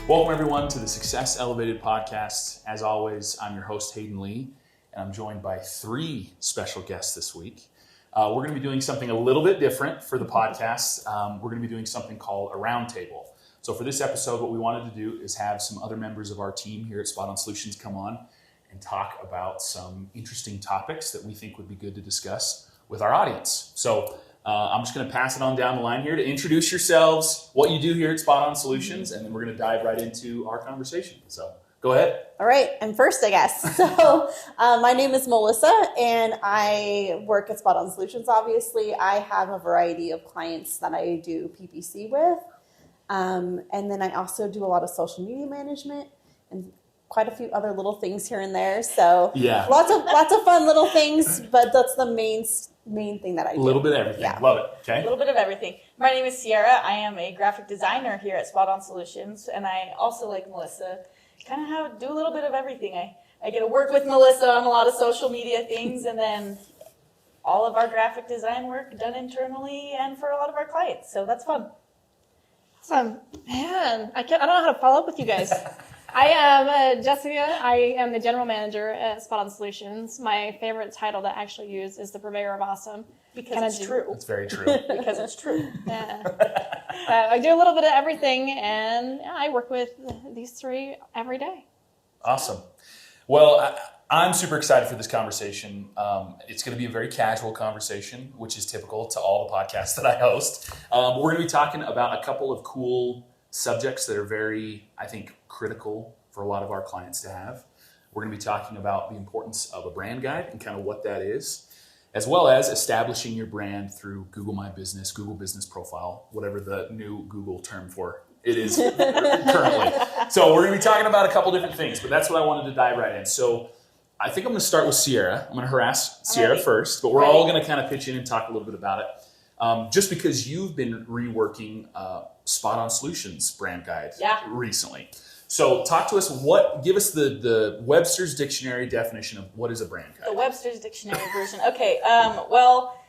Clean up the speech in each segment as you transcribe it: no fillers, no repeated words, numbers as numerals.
Welcome everyone to the Success Elevated podcast. As always, I'm your host Hayden Lee, and I'm joined by three special guests this week. We're going to be doing something a little bit different for the podcast. We're going to be doing something called a roundtable. So for this episode, what we wanted to do is have some other members of our team here at Spot On Solutions come on and talk about some interesting topics that we think would be good to discuss with our audience. So I'm just going to pass it on down the line here to introduce yourselves, what you do here at Spot On Solutions, and then we're going to dive right into our conversation. So go ahead. All right, I'm first, I guess. So my name is Melissa, and I work at Spot On Solutions, obviously. I have a variety of clients that I do PPC with, and then I also do a lot of social media management and quite a few other little things here and there. So Yeah. lots of fun little things, but that's the main thing that I do. A little bit of everything. Yeah. Love it. A Okay. little bit of everything. My name is Sierra. I am a graphic designer here at Spot On Solutions, and I also, like Melissa, kind of do a little bit of everything. I get to work with Melissa on a lot of social media things, and then all of our graphic design work done internally and for a lot of our clients. So that's fun. Awesome. Man, I don't know how to follow up with you guys. I am Jessica. I am the general manager at Spot On Solutions. My favorite title to actually use is the purveyor of awesome. Because Kinda it's do- true. That's very true. Because it's true. Yeah. I do a little bit of everything, and I work with these three every day. Awesome. Well, I'm super excited for this conversation. It's going to be a very casual conversation, which is typical to all the podcasts that I host. We're going to be talking about a couple of cool subjects that are very, I think, critical for a lot of our clients to have. We're going to be talking about the importance of a brand guide and kind of what that is, as well as establishing your brand through Google My Business, Google Business Profile, whatever the new Google term for it is currently. So we're going to be talking about a couple different things, but that's what I wanted to dive right in. So I think I'm going to start with Sierra. I'm going to harass Sierra first, but we're all going to kind of pitch in and talk a little bit about it. Just because you've been reworking Spot On Solutions brand guide recently. So talk to us, give us the Webster's Dictionary definition of what is a brand guide. The Webster's Dictionary version. Okay, well,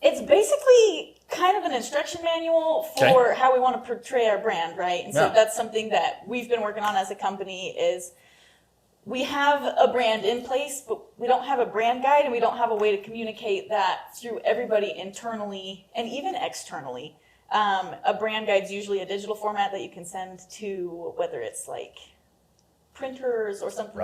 it's basically kind of an instruction manual for how we want to portray our brand, right? And so that's something that we've been working on as a company is we have a brand in place, but we don't have a brand guide and we don't have a way to communicate that through everybody internally and even externally. A brand guide is usually a digital format that you can send to whether it's like printers or something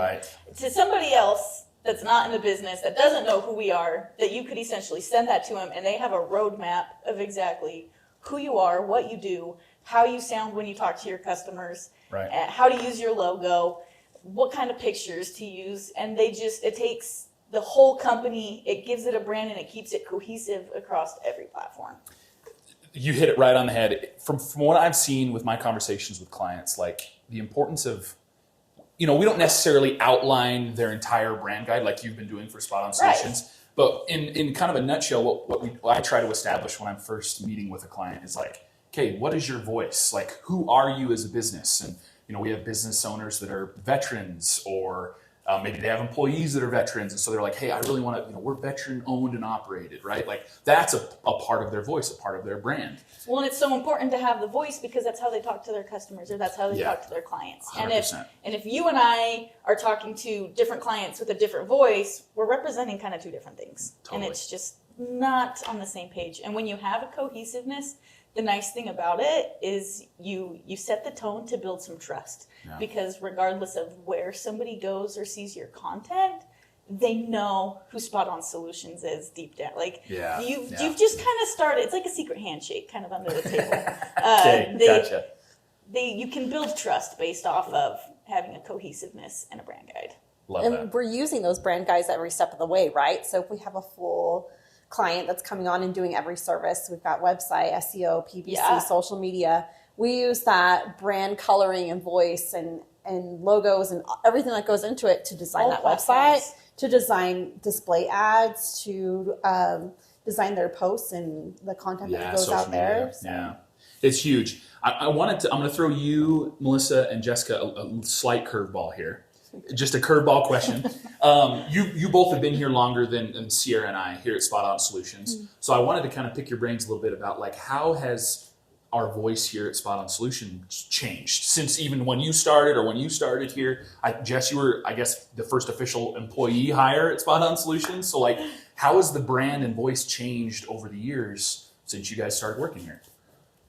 to somebody else that's not in the business, that doesn't know who we are, that you could essentially send that to them and they have a roadmap of exactly who you are, what you do, how you sound when you talk to your customers, how to use your logo, what kind of pictures to use, and it takes the whole company, it gives it a brand and it keeps it cohesive across every platform. You hit it right on the head. From what I've seen with my conversations with clients, like the importance of, we don't necessarily outline their entire brand guide like you've been doing for Spot On Solutions, but in kind of a nutshell, what I try to establish when I'm first meeting with a client is like, okay, what is your voice? Like, who are you as a business? And, we have business owners that are veterans, or maybe they have employees that are veterans. And so they're like, hey, I really want to, we're veteran owned and operated, right? Like that's a part of their voice, a part of their brand. Well, and it's so important to have the voice because that's how they talk to their customers or that's how they talk to their clients. 100%. And if you and I are talking to different clients with a different voice, we're representing kind of two different things. Totally. And it's just not on the same page. And when you have a cohesiveness, the nice thing about it is you set the tone to build some trust because regardless of where somebody goes or sees your content, they know who Spot On Solutions is deep down. Like you've just kind of started. It's like a secret handshake, kind of under the table. Gotcha. You can build trust based off of having a cohesiveness and a brand guide. Love that. And we're using those brand guides every step of the way, right? So if we have a full client that's coming on and doing every service, we've got website, SEO, PPC, social media. We use that brand coloring and voice and logos and everything that goes into it to design that website, to design display ads, to design their posts and the content that goes out there. So. Yeah, it's huge. I'm going to throw you, Melissa, and Jessica a slight curveball here. Just a curveball question. You both have been here longer than Sierra and I here at Spot On Solutions. So I wanted to kind of pick your brains a little bit about like how has our voice here at Spot On Solutions changed since even when you started here? Jess, you were, I guess, the first official employee hire at Spot On Solutions. So like, how has the brand and voice changed over the years since you guys started working here?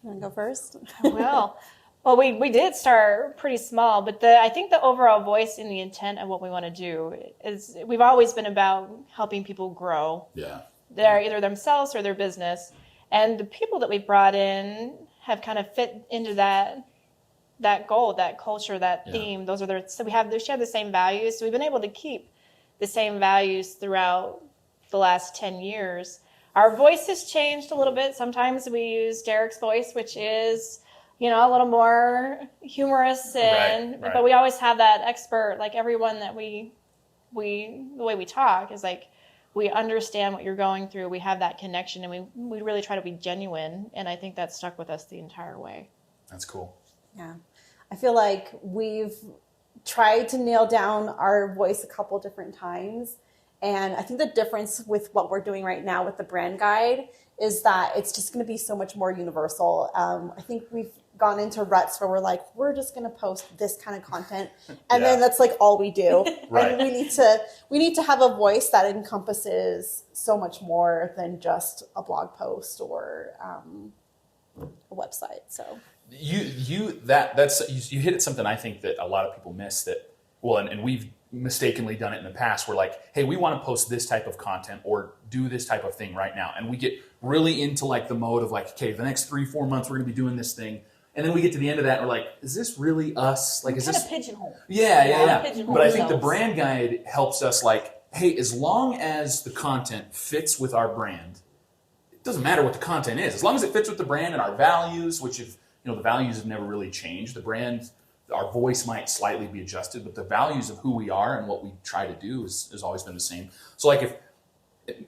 You want to go first? Well, we did start pretty small, but I think the overall voice and the intent of what we want to do is we've always been about helping people grow. Yeah. They're either themselves or their business. And the people that we've brought in have kind of fit into that goal, that culture, that theme. Those are so they share the same values. So we've been able to keep the same values throughout the last 10 years. Our voice has changed a little bit. Sometimes we use Derek's voice, which is, a little more humorous, but we always have that expert, like everyone that the way we talk is like, we understand what you're going through. We have that connection, and we really try to be genuine. And I think that stuck with us the entire way. That's cool. Yeah. I feel like we've tried to nail down our voice a couple different times. And I think the difference with what we're doing right now with the brand guide is that it's just going to be so much more universal. I think we've gone into ruts where we're like, we're just going to post this kind of content, and then that's like all we do. Right. And we need to have a voice that encompasses so much more than just a blog post or a website. So you hit at something I think that a lot of people miss that. Well, and we've mistakenly done it in the past. We're like, hey, we want to post this type of content or do this type of thing right now. And we get really into like the mode of like, okay, the next 3-4 months, we're going to be doing this thing. And then we get to the end of that and we're like, is this really us? Like, is this pigeonhole? Yeah. Pigeonhole But I think ourselves. the brand guide helps us like, hey, as long as the content fits with our brand, it doesn't matter what the content is. As long as it fits with the brand and our values, which if, the values have never really changed. The brand, our voice might slightly be adjusted, but the values of who we are and what we try to do has always been the same. So like if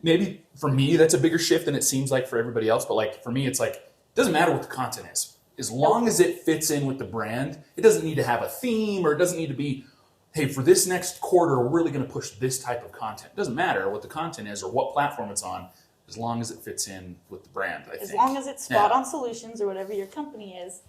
maybe for me, that's a bigger shift than it seems like for everybody else. But like for me, it's like, it doesn't matter what the content is. As long as it fits in with the brand, it doesn't need to have a theme or it doesn't need to be, hey, for this next quarter, we're really going to push this type of content. It doesn't matter what the content is or what platform it's on, as long as it fits in with the brand, I think. As long as it's Spot On Solutions or whatever your company is,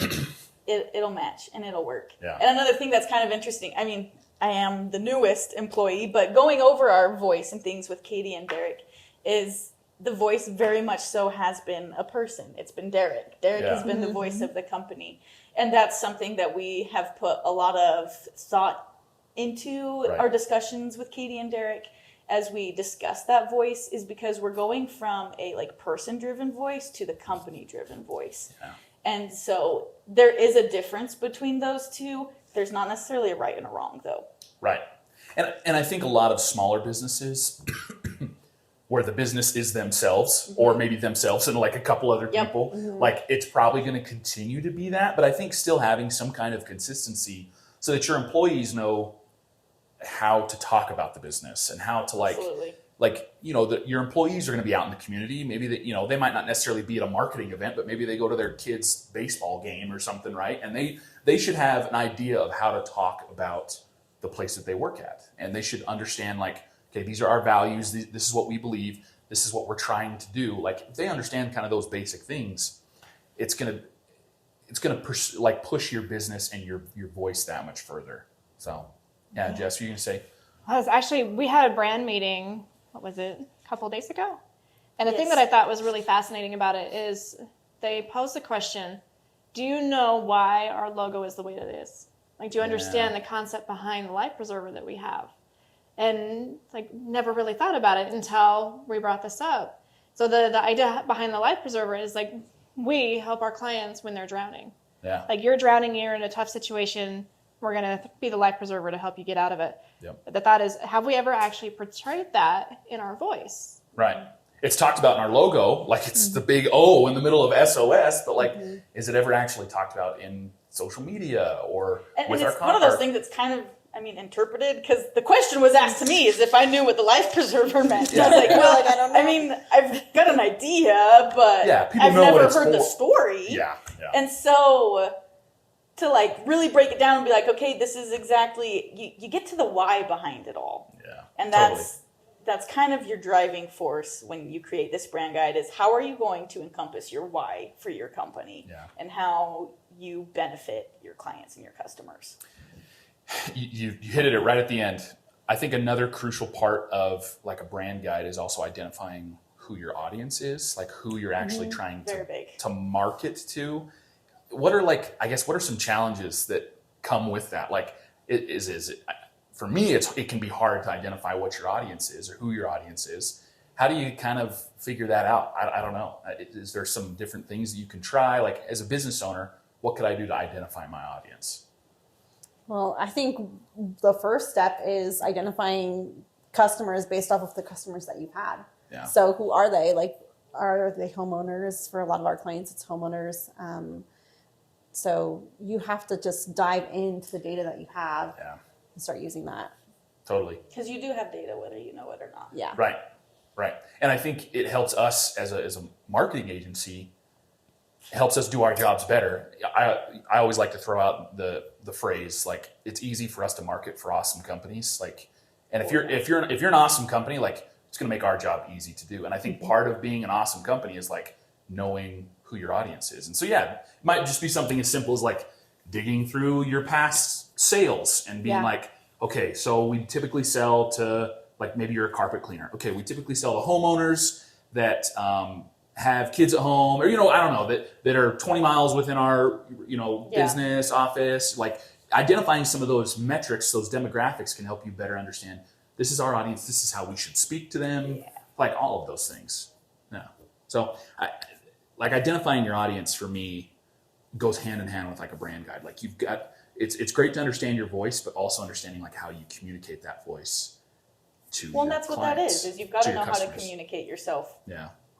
it'll match and it'll work. Yeah. And another thing that's kind of interesting, I mean, I am the newest employee, but going over our voice and things with Katie and Derek is the voice very much so has been a person. It's been Derek. Derek has been the voice of the company. And that's something that we have put a lot of thought into our discussions with Katie and Derek as we discuss that voice, is because we're going from a like person-driven voice to the company-driven voice. Yeah. And so there is a difference between those two. There's not necessarily a right and a wrong, though. Right. And I think a lot of smaller businesses where the business is themselves or maybe themselves and like a couple other people, like it's probably going to continue to be that. But I think still having some kind of consistency so that your employees know how to talk about the business and how to Absolutely. that your employees are going to be out in the community. Maybe that, they might not necessarily be at a marketing event, but maybe they go to their kid's baseball game or something, right? And they should have an idea of how to talk about the place that they work at. And they should understand like, okay, these are our values. This is what we believe. This is what we're trying to do. Like if they understand kind of those basic things, it's going to push your business and your voice that much further. So yeah, Jess, you going to say? We had a brand meeting, what was it, a couple of days ago? And the thing that I thought was really fascinating about it is they posed the question, do you know why our logo is the way it is? Like, do you understand the concept behind the life preserver that we have? And like, never really thought about it until we brought this up. So the idea behind the life preserver is like, we help our clients when they're drowning. Yeah. Like you're drowning, you're in a tough situation. We're going to be the life preserver to help you get out of it. Yep. But the thought is, have we ever actually portrayed that in our voice? Right. It's talked about in our logo, like it's the big O in the middle of SOS, but like, is it ever actually talked about in social media or with our it's one of those things that's kind of, interpreted, because the question was asked to me is if I knew what the life preserver meant. Yeah. I was like, well, I don't know. I've got an idea, but people I've know what never it's heard the for. story. Yeah. And so to like really break it down and be like, okay, this is exactly, you get to the why behind it all. Yeah. And totally. that's kind of your driving force when you create this brand guide is how are you going to encompass your why for your company and how you benefit your clients and your customers. You hit it right at the end. I think another crucial part of like a brand guide is also identifying who your audience is, like who you're actually trying to market to. What are some challenges that come with that? Like, is it for me, it can be hard to identify what your audience is or who your audience is. How do you kind of figure that out? I don't know. Is there some different things that you can try? Like as a business owner, what could I do to identify my audience? Well, I think the first step is identifying customers based off of the customers that you've had. Yeah. So who are they? Like, are they homeowners? For a lot of our clients, it's homeowners. So you have to just dive into the data that you have and start using that. Totally. Because you do have data, whether you know it or not. Yeah. Right. And I think it helps us as a marketing agency, helps us do our jobs better. I always like to throw out the phrase, like, it's easy for us to market for awesome companies. Like, and if you're an awesome company, like, it's going to make our job easy to do. And I think part of being an awesome company is like knowing who your audience is. And so, it might just be something as simple as like digging through your past sales and being like, okay, so we typically sell to, like, maybe you're a carpet cleaner. Okay, we typically sell to homeowners that have kids at home, or, I don't know, that are 20 miles within our, business, office. Like, identifying some of those metrics, those demographics can help you better understand, this is our audience, this is how we should speak to them, like all of those things. Yeah. So, identifying your audience for me goes hand in hand with like a brand guide. Like, you've got, it's great to understand your voice, but also understanding like how you communicate that voice to your and that's clients, what that is you've got to know how to customers. communicate yourself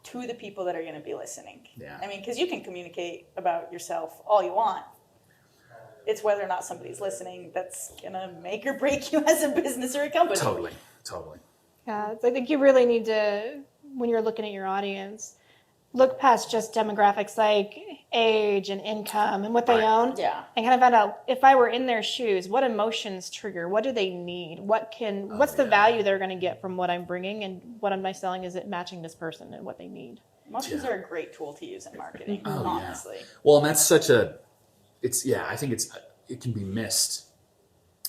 to the people that are going to be listening. Yeah. I mean, because you can communicate about yourself all you want. It's whether or not somebody's listening that's going to make or break you as a business or a company. Totally. Yeah, I think you really need to, when you're looking at your audience, look past just demographics like age and income and what they own. Yeah. And kind of find out, if I were in their shoes, what emotions trigger? What do they need? What's the value they're going to get from what I'm bringing, and what am I selling? Is it matching this person and what they need? Emotions are a great tool to use in marketing, honestly. Well, and that's I think it can be missed.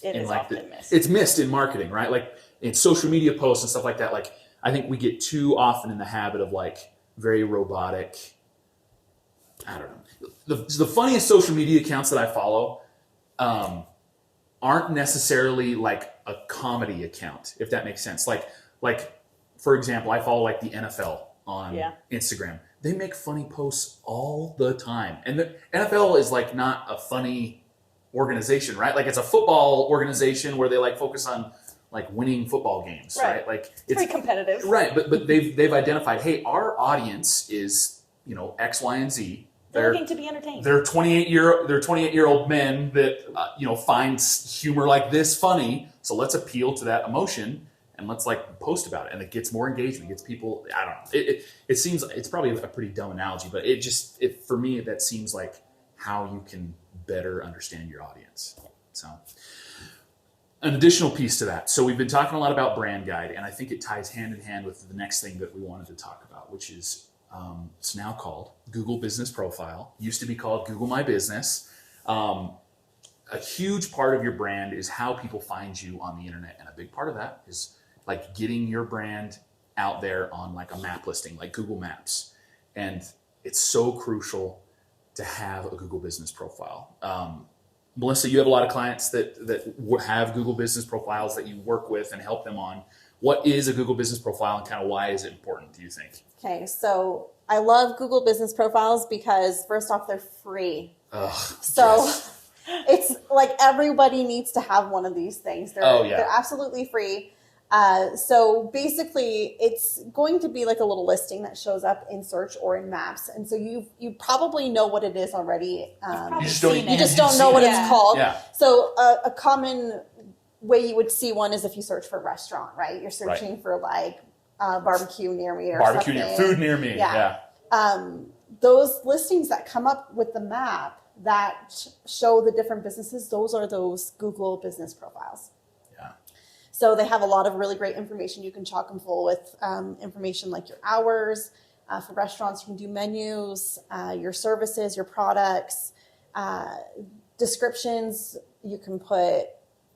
It is often missed. It's missed in marketing, right? Like in social media posts and stuff like that. Like, I think we get too often in the habit of like very robotic, I don't know. The funniest social media accounts that I follow aren't necessarily like a comedy account, if that makes sense. Like for example, I follow like the NFL on Instagram. They make funny posts all the time. And the NFL is like not a funny organization, right? Like, it's a football organization where they like focus on like winning football games, right? Like, it's very competitive. Right, but they've identified, hey, our audience is, X, Y, and Z. They're looking to be entertained. They're 28-year-old men that find humor like this funny. So let's appeal to that emotion and let's like post about it, and it gets more engagement. It gets people. I don't know. It seems, it's probably a pretty dumb analogy, but for me that seems like how you can better understand your audience. So, an additional piece to that. So we've been talking a lot about brand guide, and I think it ties hand in hand with the next thing that we wanted to talk about, which is it's now called Google Business Profile. Used to be called Google My Business. A huge part of your brand is how people find you on the internet, and a big part of that is like getting your brand out there on like a map listing, like Google Maps. And it's so crucial to have a Google Business Profile. Melissa, you have a lot of clients that have Google Business Profiles that you work with and help them on. What is a Google Business Profile, and kind of why is it important, do you think? Okay, so I love Google Business Profiles because, first off, they're free. It's like everybody needs to have one of these things. They're absolutely free. So basically, it's going to be like a little listing that shows up in search or in maps. And so you probably know what it is already. You just don't know what it's called. Yeah. So a common way you would see one is if you search for restaurant, right? You're searching for like barbecue near me or barbecue something. Food near me. Yeah. Those listings that come up with the map that show the different businesses, those are those Google Business Profiles. So they have a lot of really great information. You can chock them full with information like your hours. For restaurants, you can do menus, your services, your products, descriptions. You can put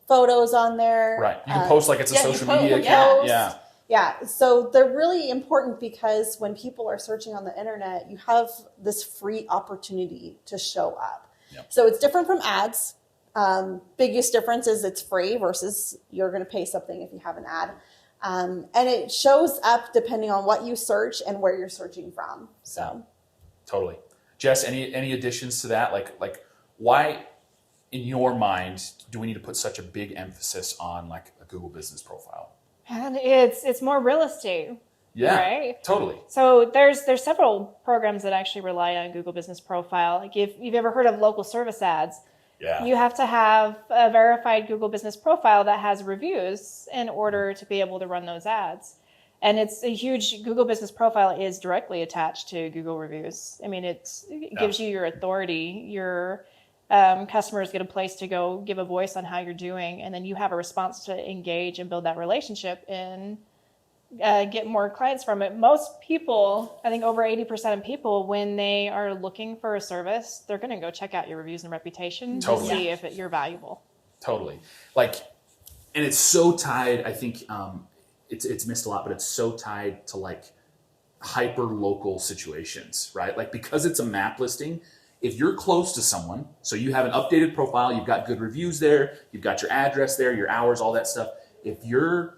photos on there. Right. You can post like it's a social media yeah. account. Yeah. Yeah, so they're really important because when people are searching on the internet, you have this free opportunity to show up. Yep. So it's different from ads. Biggest difference is it's free versus you're going to pay something if you have an ad. And it shows up depending on what you search and where you're searching from. So Totally. Jess, any additions to that? Like why in your mind do we need to put such a big emphasis on like a Google business profile? And it's more real estate. Yeah, Right? totally. So there's several programs that actually rely on Google Business Profile. Like if you've ever heard of local service ads, Yeah. you have to have a verified Google Business Profile that has reviews in order to be able to run those ads. And it's a huge Google Business Profile is directly attached to Google reviews. I mean, it gives you your authority, your customers get a place to go give a voice on how you're doing, and then you have a response to engage and build that relationship and get more clients from it. Most people, I think over 80% of people, when they are looking for a service, they're going to go check out your reviews and reputation Totally. to see if you're valuable. Totally. Like, and it's so tied, I think it's missed a lot, but it's so tied to like hyper local situations, right? Like because it's a map listing, if you're close to someone, so you have an updated profile, you've got good reviews there, you've got your address there, your hours, all that stuff. If you're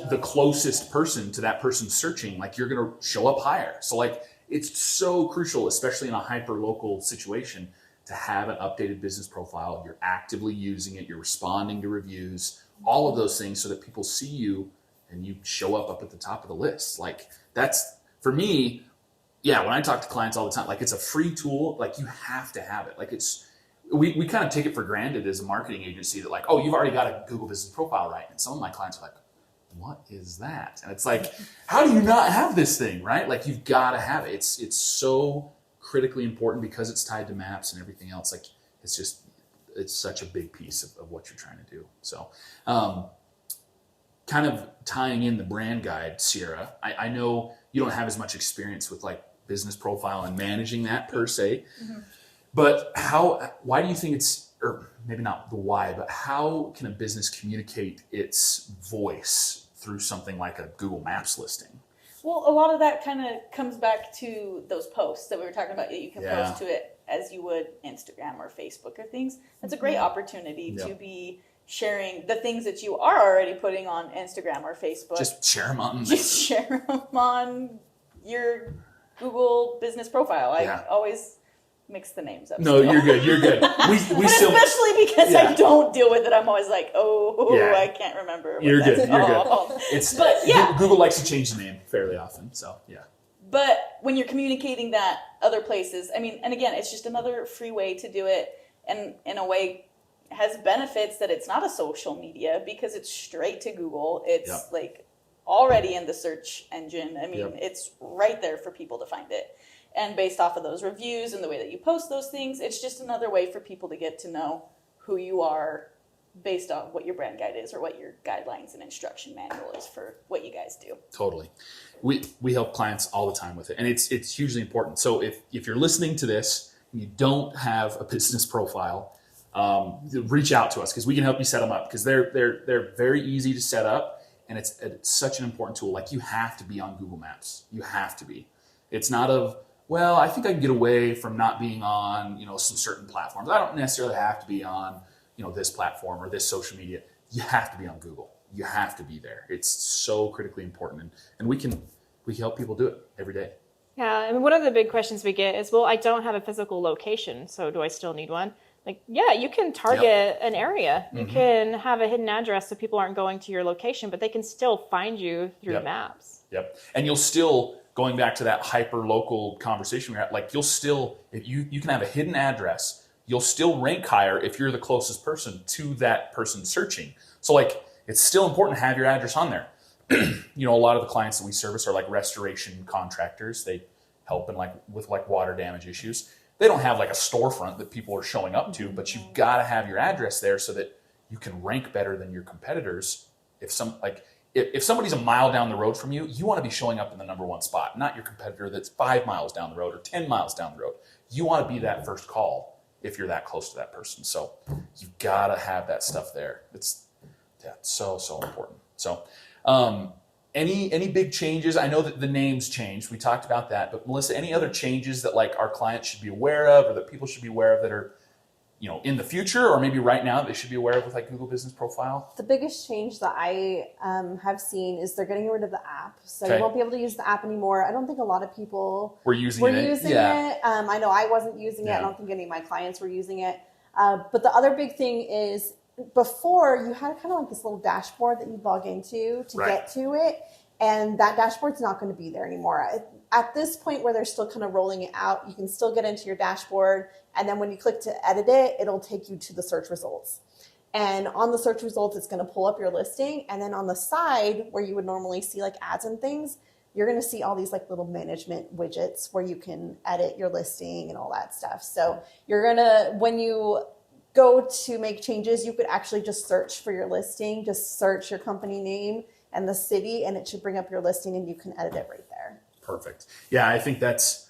the closest person to that person searching, like you're going to show up higher. So like it's so crucial, especially in a hyper local situation, to have an updated business profile. You're actively using it, you're responding to reviews, all of those things so that people see you and you show up at the top of the list. Like that's, for me, yeah, when I talk to clients all the time, like it's a free tool, like you have to have it. Like it's, we kind of take it for granted as a marketing agency that like, oh, you've already got a Google Business Profile, right? And some of my clients are like, what is that? And it's like, how do you not have this thing, right? Like you've got to have it. It's so critically important because it's tied to maps and everything else. Like it's such a big piece of what you're trying to do. So kind of tying in the brand guide, Sierra, I know you don't have as much experience with like business profile and managing that per se, but why do you think it's, or maybe not the why, but how can a business communicate its voice through something like a Google Maps listing? Well, a lot of that kind of comes back to those posts that we were talking about that you can Yeah. post to it as you would Instagram or Facebook or things. That's a great opportunity Yeah. to be sharing the things that you are already putting on Instagram or Facebook. Just share them on. Just share them on your Google business profile. I Yeah. always mix the names up. No, still. you're good. You're good. We But still. especially because Yeah. I don't deal with it, I'm always like, oh, Yeah. I can't remember. What You're good, that's you're good. called. It's But, yeah. Google likes to change the name fairly often. So yeah. But when you're communicating that other places, I mean, and again, it's just another free way to do it, and in a way has benefits that it's not a social media because it's straight to Google. It's Yep. like already in the search engine. I mean, Yep. it's right there for people to find it. And based off of those reviews and the way that you post those things, it's just another way for people to get to know who you are based on what your brand guide is or what your guidelines and instruction manual is for what you guys do. Totally. We help clients all the time with it, and it's hugely important. So if you're listening to this and you don't have a business profile, reach out to us because we can help you set them up because they're very easy to set up, and it's such an important tool. Like you have to be on Google Maps. You have to be. It's not well, I think I can get away from not being on, some certain platforms. I don't necessarily have to be on, this platform or this social media. You have to be on Google. You have to be there. It's so critically important, and we can help people do it every day. Yeah, I mean, one of the big questions we get is, well, I don't have a physical location, so do I still need one? Like, yeah, you can target an area. You can have a hidden address so people aren't going to your location, but they can still find you through maps. Yep. And you'll still, going back to that hyper local conversation we had, like you'll still, if you can have a hidden address, you'll still rank higher if you're the closest person to that person searching. So like, it's still important to have your address on there. A lot of the clients that we service are like restoration contractors. They help with water damage issues. They don't have like a storefront that people are showing up to, but you've got to have your address there so that you can rank better than your competitors if somebody's a mile down the road from you, you want to be showing up in the number one spot, not your competitor that's 5 miles down the road or 10 miles down the road. You want to be that first call if you're that close to that person. So you've got to have that stuff there. It's so important. So any big changes? I know that the names changed. We talked about that. But Melissa, any other changes that like our clients should be aware of or that people should be aware of that are in the future or maybe right now they should be aware of with like Google Business Profile? The biggest change that I have seen is they're getting rid of the app. So Okay. you won't be able to use the app anymore. I don't think a lot of people We're using were it. using Yeah. it. I know I wasn't using it. Yeah. I don't think any of my clients were using it. But the other big thing is before you had kind of like this little dashboard that you'd log into to Right. get to it. And that dashboard's not going to be there anymore. At this point where they're still kind of rolling it out, you can still get into your dashboard. And then when you click to edit it, it'll take you to the search results. And on the search results, it's going to pull up your listing. And then on the side where you would normally see like ads and things, you're going to see all these like little management widgets where you can edit your listing and all that stuff. So you're going to, when you go to make changes, you could actually just search for your listing, just search your company name and the city, and it should bring up your listing and you can edit it right there. Perfect. Yeah, I think that's,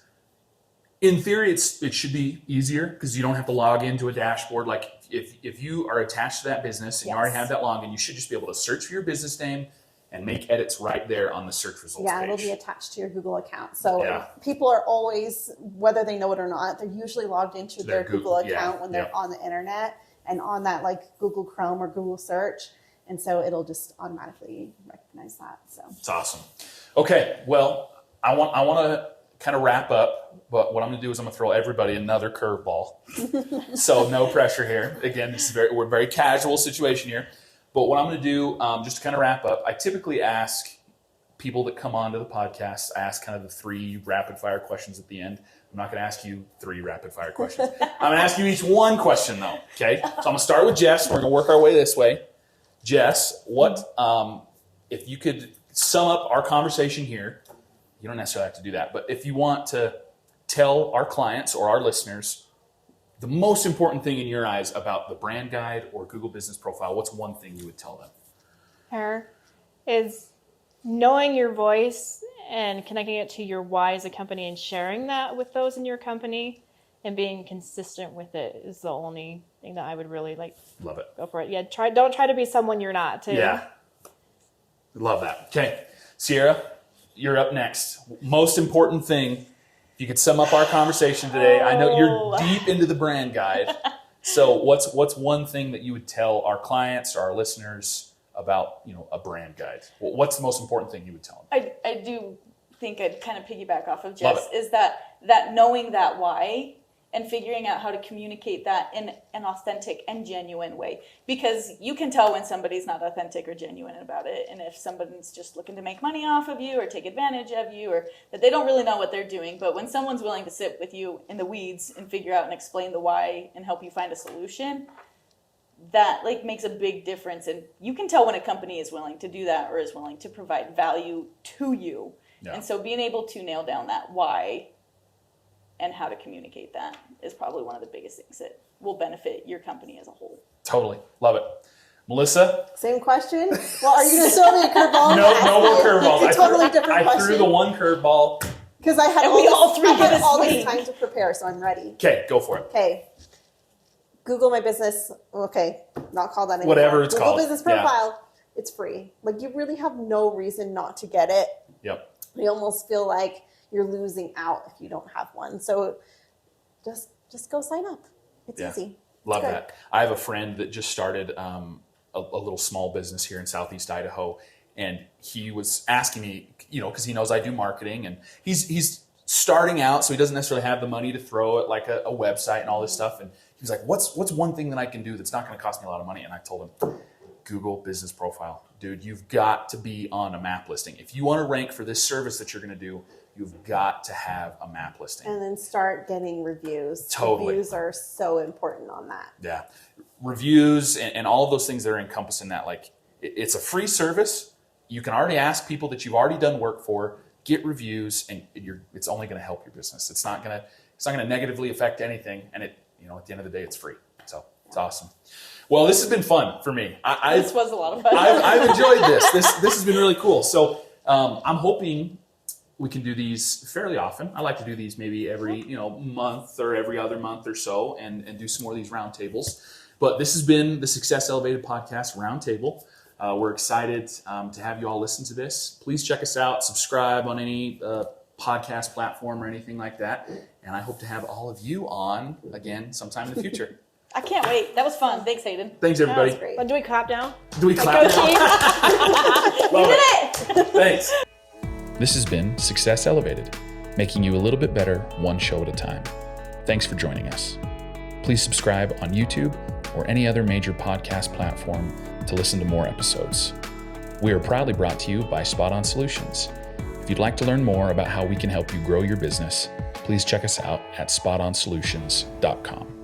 in theory, it should be easier because you don't have to log into a dashboard. Like if you are attached to that business and you already have that login, you should just be able to search for your business name and make edits right there on the search results Yeah, page. it'll be attached to your Google account. So Yeah. people are always, whether they know it or not, they're usually logged into their Google account when they're on the internet and on that like Google Chrome or Google search. And so it'll just automatically recognize that. So It's awesome. Okay, well, I want to kind of wrap up, but what I'm going to do is I'm going to throw everybody another curveball. So no pressure here. Again, we're a very casual situation here. But what I'm going to do, just to kind of wrap up, I typically ask people that come onto the podcast, I ask kind of the 3 rapid fire questions at the end. I'm not going to ask you 3 rapid fire questions. I'm going to ask you each one question though. Okay, so I'm going to start with Jess. We're going to work our way this way. Jess, what if you could sum up our conversation here? You don't necessarily have to do that, but if you want to tell our clients or our listeners the most important thing in your eyes about the brand guide or Google Business Profile, what's one thing you would tell them? Her is knowing your voice and connecting it to your why as a company and sharing that with those in your company and being consistent with it is the only thing that I would really like. Love it. Go for it. Yeah, don't try to be someone you're not. Too. Yeah. Love that. Okay. Sierra, you're up next. Most important thing, if you could sum up our conversation today. I know you're deep into the brand guide. So what's one thing that you would tell our clients or our listeners about, a brand guide? What's the most important thing you would tell them? I do think I'd kind of piggyback off of Love Jess is that knowing that why and figuring out how to communicate that in an authentic and genuine way. Because you can tell when somebody's not authentic or genuine about it. And if somebody's just looking to make money off of you or take advantage of you or that they don't really know what they're doing. But when someone's willing to sit with you in the weeds and figure out and explain the why and help you find a solution, that makes a big difference. And you can tell when a company is willing to do that or is willing to provide value to you. Yeah. And so being able to nail down that why and how to communicate that is probably one of the biggest things that will benefit your company as a whole. Totally. Love it. Melissa? same question. Well, are you going to throw me a curveball? No more curveballs. It's a totally different I question. threw the one curveball. Because I had And all we this, all three I had get a all this swing. time to prepare, so I'm ready. Okay, go for it. Okay. Google My Business. Okay, not call that anymore. Whatever it's Google called. Business Yeah. Profile. It's free. You really have no reason not to get it. Yep. You almost feel like you're losing out if you don't have one. So just go sign up. It's Yeah. easy. Love Good. that. I have a friend that just started a little small business here in Southeast Idaho, and he was asking me, because he knows I do marketing, and he's starting out, so he doesn't necessarily have the money to throw at like a website and all this stuff. And he was like, "What's one thing that I can do that's not going to cost me a lot of money?" And I told him, Google Business Profile. Dude, you've got to be on a map listing. If you want to rank for this service that you're going to do, you've got to have a map listing. And then start getting reviews. Totally. Reviews are so important on that. Yeah. Reviews and all of those things that are encompassed in that. It's a free service. You can already ask people that you've already done work for, get reviews, and it's only going to help your business. It's not going to negatively affect anything. And at the end of the day, it's free. So it's awesome. Well, this has been fun for me. This was a lot of fun. I've enjoyed this. This has been really cool. So I'm hoping we can do these fairly often. I like to do these maybe every month or every other month or so, and do some more of these roundtables. But this has been the Success Elevated Podcast Roundtable. We're excited to have you all listen to this. Please check us out. Subscribe on any podcast platform or anything like that. And I hope to have all of you on again sometime in the future. I can't wait. That was fun. Thanks, Hayden. Thanks, everybody. That was great. But do we clap now? Do we clap now? We did it! Thanks. This has been Success Elevated, making you a little bit better one show at a time. Thanks for joining us. Please subscribe on YouTube or any other major podcast platform to listen to more episodes. We are proudly brought to you by Spot On Solutions. If you'd like to learn more about how we can help you grow your business, please check us out at spotonsolutions.com.